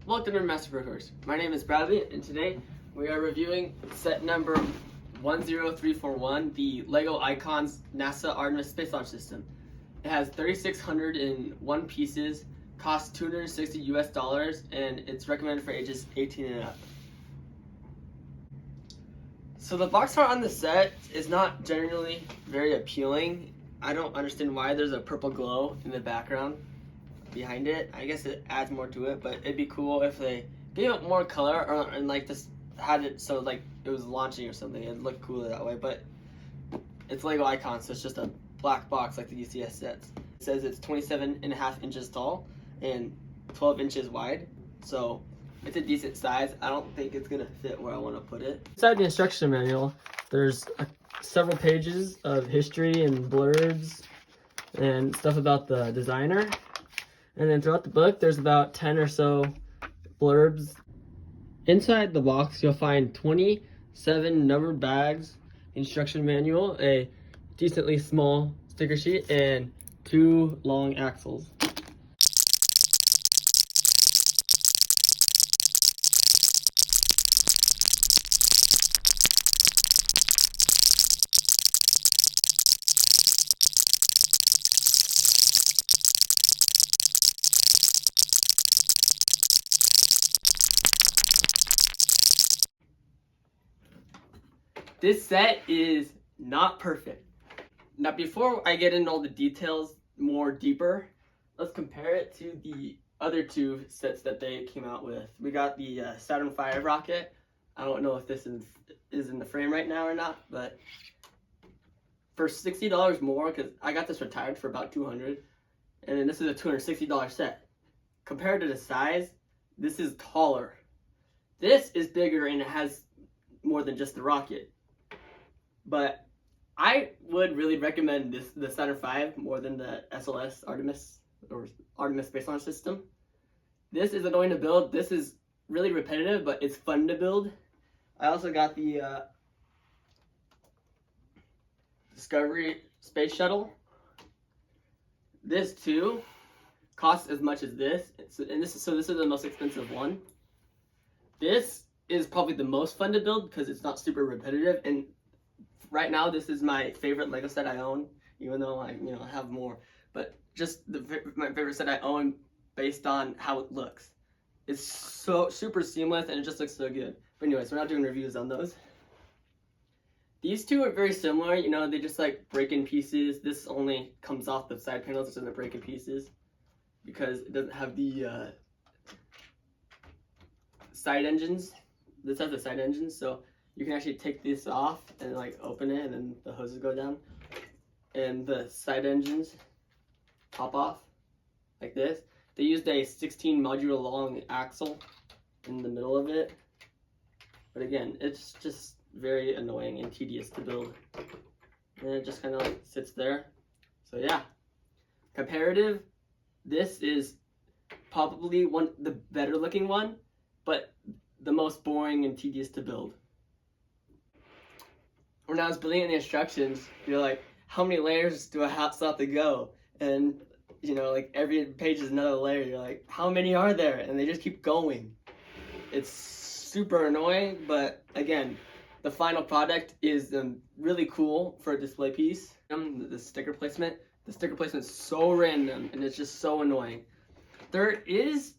Welcome to Master Brewers. My name is Bradley, and today we are reviewing set number 10341, the LEGO Icons NASA Artemis Space Launch System. It has 3,601 pieces, costs $260 and it's recommended for ages 18 and up. So the box art on the set is not generally very appealing. I don't understand why there's a purple glow in the background behind it. I guess it adds more to it, but it'd be cool if they gave it more color and like just had it so like it was launching or something. It'd look cooler that way, but it's LEGO Icons, so it's just a black box like the UCS sets. It says it's 27.5 inches tall and 12 inches wide, so it's a decent size. I don't think it's gonna fit where I want to put it. Inside the instruction manual, there's several pages of history and blurbs and stuff about the designer. And then throughout the book, there's about 10 or so blurbs. Inside the box, you'll find 27 numbered bags, instruction manual, a decently small sticker sheet, and 2 long axles. This set is not perfect. Now, before I get into all the details more deeper, let's compare it to the other 2 sets that they came out with. We got the Saturn V rocket. I don't know if this is in the frame right now or not, but for $60 more, because I got this retired for about $200, and then this is a $260 set. Compared to the size, this is taller. This is bigger and it has more than just the rocket. But I would really recommend the Saturn V more than the SLS Artemis or Artemis Space Launch System. This is annoying to build. This is really repetitive, but it's fun to build. I also got the Discovery Space Shuttle. This too costs as much as this, and this is the most expensive one. This is probably the most fun to build because it's not super repetitive, and right now, this is my favorite LEGO set I own, even though I have more. But just my favorite set I own based on how it looks. It's so super seamless and it just looks so good. But anyways, we're not doing reviews on those. These 2 are very similar. They just like break in pieces. This only comes off the side panels. It doesn't break in pieces because it doesn't have the side engines. This has the side engines, so you can actually take this off and like open it, and then the hoses go down, and the side engines pop off like this. They used a 16 modular long axle in the middle of it, but again, it's just very annoying and tedious to build, and it just kind of like sits there. So yeah, comparative, this is probably the better looking one, but the most boring and tedious to build. When I was building in the instructions, you're like, how many layers do I still have to go? And like every page is another layer. You're like, how many are there? And they just keep going. It's super annoying, but again, the final product is really cool for a display piece. The sticker placement is so random and it's just so annoying. There is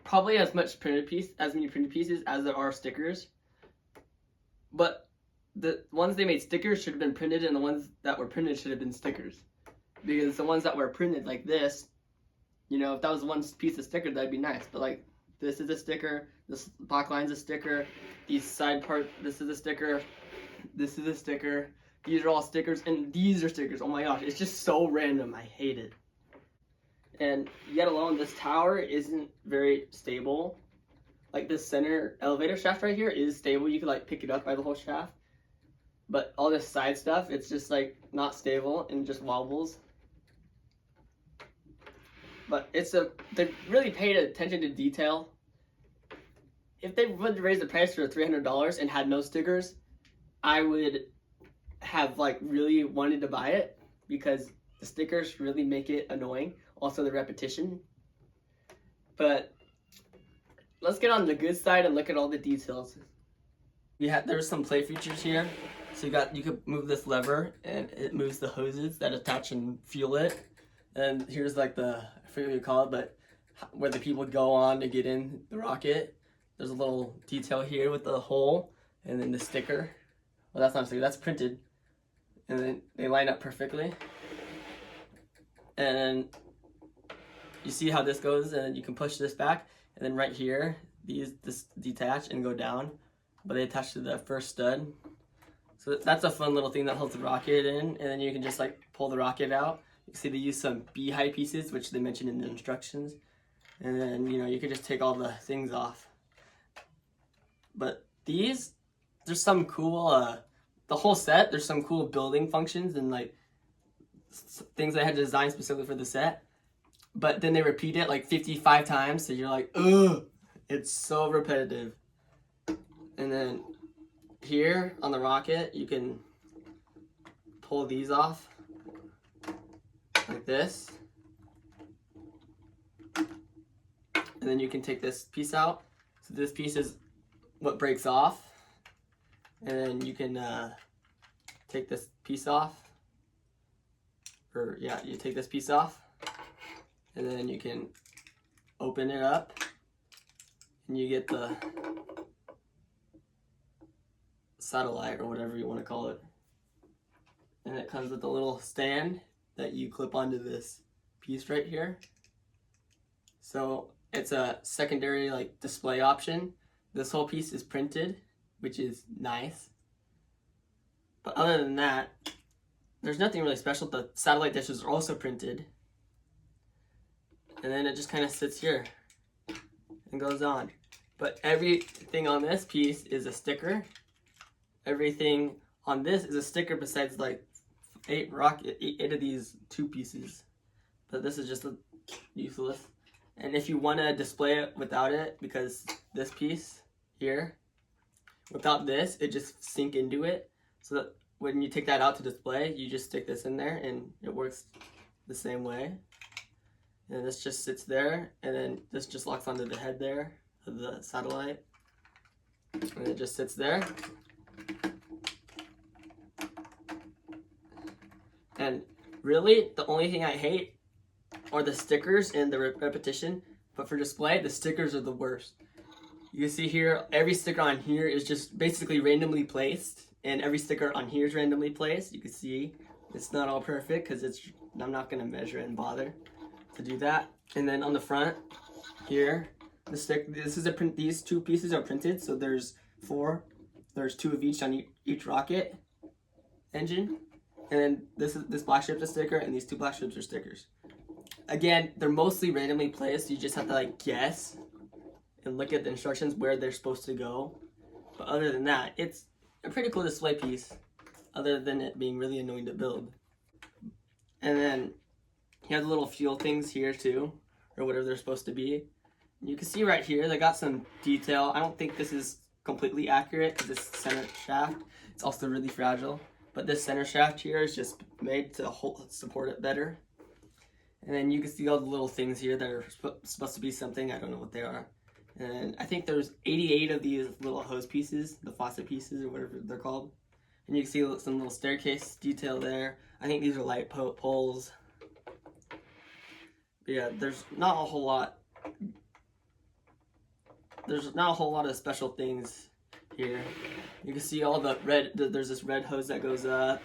probably as many printed pieces as there are stickers, but the ones they made stickers should have been printed, and the ones that were printed should have been stickers. Because the ones that were printed like this, if that was one piece of sticker, that'd be nice. But like, this is a sticker, this black line's a sticker, these side part, this is a sticker, this is a sticker, these are all stickers, and these are stickers. Oh my gosh, it's just so random. I hate it. And yet alone, this tower isn't very stable. Like this center elevator shaft right here is stable. You could like pick it up by the whole shaft. But all this side stuff, it's just like not stable and just wobbles. But they really paid attention to detail. If they would raise the price for $300 and had no stickers, I would have like really wanted to buy it because the stickers really make it annoying. Also the repetition. But let's get on the good side and look at all the details. There's some play features here. So you could move this lever and it moves the hoses that attach and fuel it. And here's like I forget what you call it, but where the people go on to get in the rocket. There's a little detail here with the hole and then the sticker. Well, that's not a sticker, that's printed. And then they line up perfectly. And then you see how this goes, and you can push this back, and then right here, this detach and go down, but they attach to the first stud. So that's a fun little thing that holds the rocket in, and then you can just like pull the rocket out. You can see they use some beehive pieces, which they mentioned in the instructions. And then, you can just take all the things off. But there's some cool, the whole set, there's some cool building functions and like things I had to design specifically for the set. But then they repeat it like 55 times, so you're like, ugh, it's so repetitive. And then here on the rocket, you can pull these off like this. And then you can take this piece out. So this piece is what breaks off. And then you can take this piece off. You take this piece off. And then you can open it up. And you get the satellite or whatever you want to call it. And it comes with a little stand that you clip onto this piece right here. So it's a secondary like display option. This whole piece is printed, which is nice. But other than that, there's nothing really special. The satellite dishes are also printed. And then it just kind of sits here and goes on. But everything on this piece is a sticker. Everything on this is a sticker besides like 8 of these 2 pieces. But this is just useless. And if you want to display it without it, because this piece here, without this, it just sink into it. So that when you take that out to display, you just stick this in there and it works the same way. And this just sits there, and then this just locks onto the head there of the satellite. And it just sits there. And really, the only thing I hate are the stickers and the repetition. But for display, the stickers are the worst. You can see here, every sticker on here is just basically randomly placed. And every sticker on here is randomly placed. You can see it's not all perfect because I'm not going to measure it and bother to do that. And then on the front here, these 2 pieces are printed. So there's 4. There's 2 of each on each rocket engine. And then this black strip's a sticker, and these 2 black strips are stickers. Again, they're mostly randomly placed. You just have to like guess and look at the instructions where they're supposed to go. But other than that, it's a pretty cool display piece, other than it being really annoying to build. And then you have the little fuel things here too, or whatever they're supposed to be. You can see right here, they got some detail. I don't think this is completely accurate because this center shaft, it's also really fragile. But this center shaft here is just made to support it better. And then you can see all the little things here that are supposed to be something. I don't know what they are. And I think there's 88 of these little hose pieces, the faucet pieces or whatever they're called. And you can see some little staircase detail there. I think these are light poles. But yeah, there's not a whole lot. There's not a whole lot of special things here. You can see all the red, there's this red hose that goes up.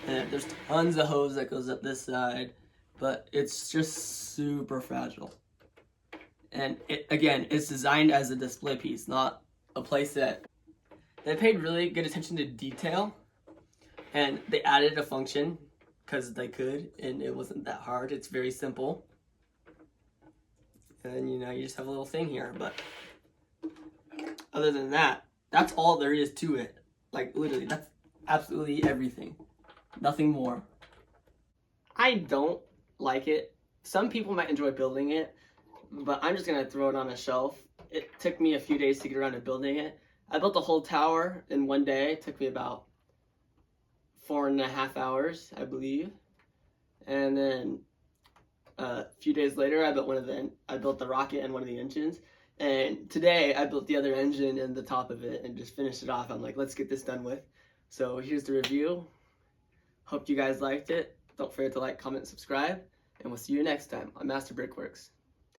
And there's tons of hose that goes up this side. But it's just super fragile. And again, it's designed as a display piece, not a playset. They paid really good attention to detail, and they added a function because they could, and it wasn't that hard. It's very simple. And you just have a little thing here, but other than that, that's all there is to it. Like literally, that's absolutely everything. Nothing more. I don't like it. Some people might enjoy building it, but I'm just gonna throw it on a shelf. It took me a few days to get around to building it. I built the whole tower in one day. It took me about 4.5 hours, I believe. And then a few days later, I built the rocket and one of the engines. And today I built the other engine and the top of it and just finished it off. I'm like, let's get this done with. So here's the review. Hope you guys liked it. Don't forget to like, comment, subscribe, and we'll see you next time on Master Brickworks.